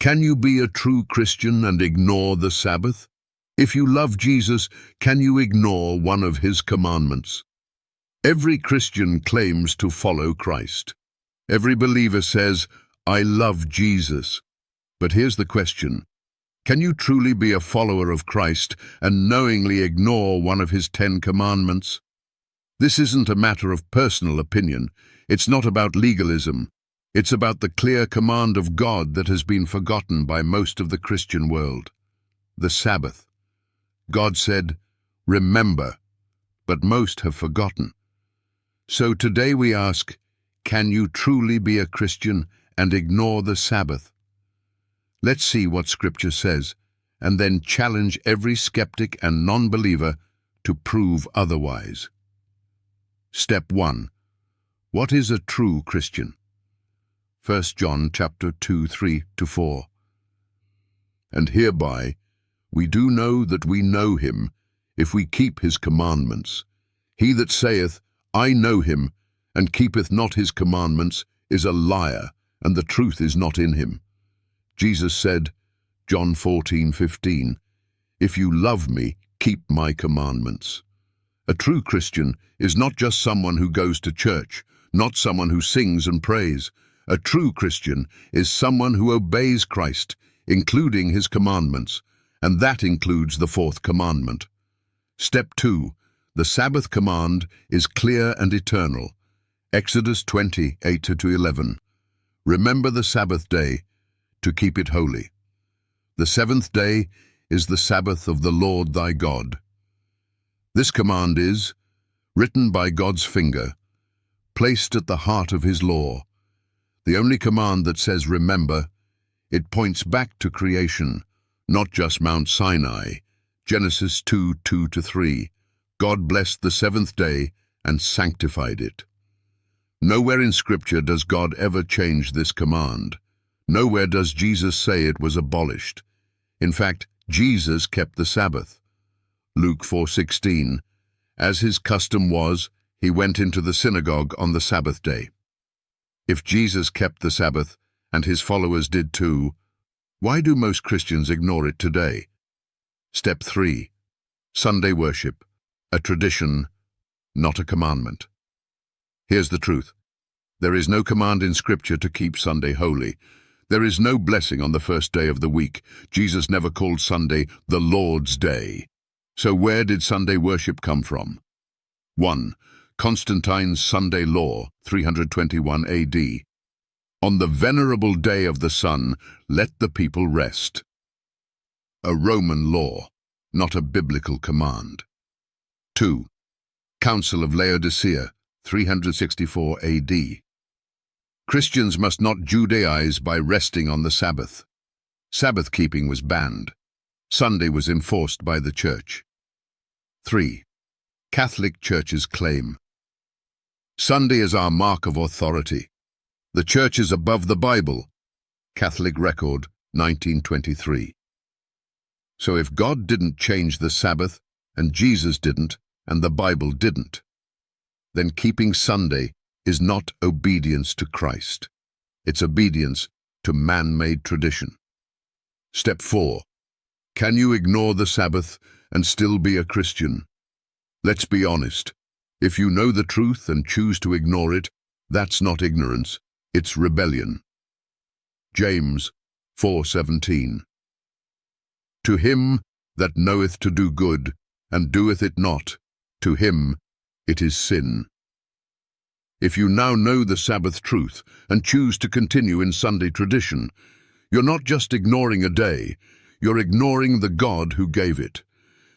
Can you be a true Christian and ignore the Sabbath? If you love Jesus, can you ignore one of his commandments? Every Christian claims to follow Christ. Every believer says, "I love Jesus." But here's the question. Can you truly be a follower of Christ and knowingly ignore one of his 10 commandments? This isn't a matter of personal opinion. It's not about legalism. It's about the clear command of God that has been forgotten by most of the Christian world. The Sabbath. God said, "Remember," but most have forgotten. So today we ask, can you truly be a Christian and ignore the Sabbath? Let's see what Scripture says, and then challenge every skeptic and non-believer to prove otherwise. Step 1. What is a true Christian? 1 John chapter 2, 3-4. And hereby we do know that we know him, if we keep his commandments. He that saith, "I know him," and keepeth not his commandments, is a liar, and the truth is not in him. Jesus said, John 14:15, "If you love me, keep my commandments." A true Christian is not just someone who goes to church, not someone who sings and prays. A true Christian is someone who obeys Christ, including his commandments, and that includes the Fourth Commandment. Step 2. The Sabbath command is clear and eternal. Exodus 20:8-11. Remember the Sabbath day to keep it holy. The seventh day is the Sabbath of the Lord thy God. This command is written by God's finger, placed at the heart of his law. The only command that says remember, it points back to creation, not just Mount Sinai. Genesis 2:2-3. God blessed the seventh day and sanctified it. Nowhere in Scripture does God ever change this command. Nowhere does Jesus say it was abolished. In fact, Jesus kept the Sabbath. Luke 4:16. As his custom was, he went into the synagogue on the Sabbath day. If Jesus kept the Sabbath, and his followers did too, why do most Christians ignore it today? Step 3. Sunday worship, a tradition, not a commandment. Here's the truth. There is no command in Scripture to keep Sunday holy. There is no blessing on the first day of the week. Jesus never called Sunday the Lord's Day. So where did Sunday worship come from? 1. Constantine's Sunday Law, 321 AD. On the venerable day of the sun, let the people rest. A Roman law, not a biblical command. 2. Council of Laodicea, 364 AD. Christians must not Judaize by resting on the Sabbath. Sabbath keeping was banned. Sunday was enforced by the Church. 3. Catholic Church's claim. Sunday is our mark of authority. The Church is above the Bible. Catholic Record, 1923. So if God didn't change the Sabbath, and Jesus didn't, and the Bible didn't, then keeping Sunday is not obedience to Christ. It's obedience to man-made tradition. Step 4. Can you ignore the Sabbath and still be a Christian? Let's be honest. If you know the truth and choose to ignore it, that's not ignorance, it's rebellion. James 4:17. To him that knoweth to do good, and doeth it not, to him it is sin. If you now know the Sabbath truth and choose to continue in Sunday tradition, you're not just ignoring a day, you're ignoring the God who gave it.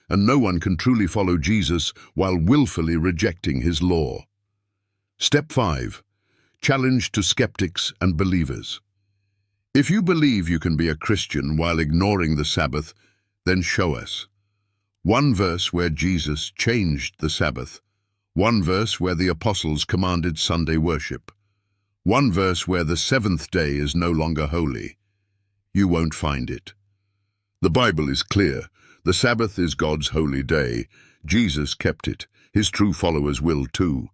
And no one can truly follow Jesus while willfully rejecting his law. Step 5. Challenge to skeptics and believers. If you believe you can be a Christian while ignoring the Sabbath, then show us. One verse where Jesus changed the Sabbath. One verse where the apostles commanded Sunday worship. One verse where the seventh day is no longer holy. You won't find it. The Bible is clear. The Sabbath is God's holy day. Jesus kept it. His true followers will too.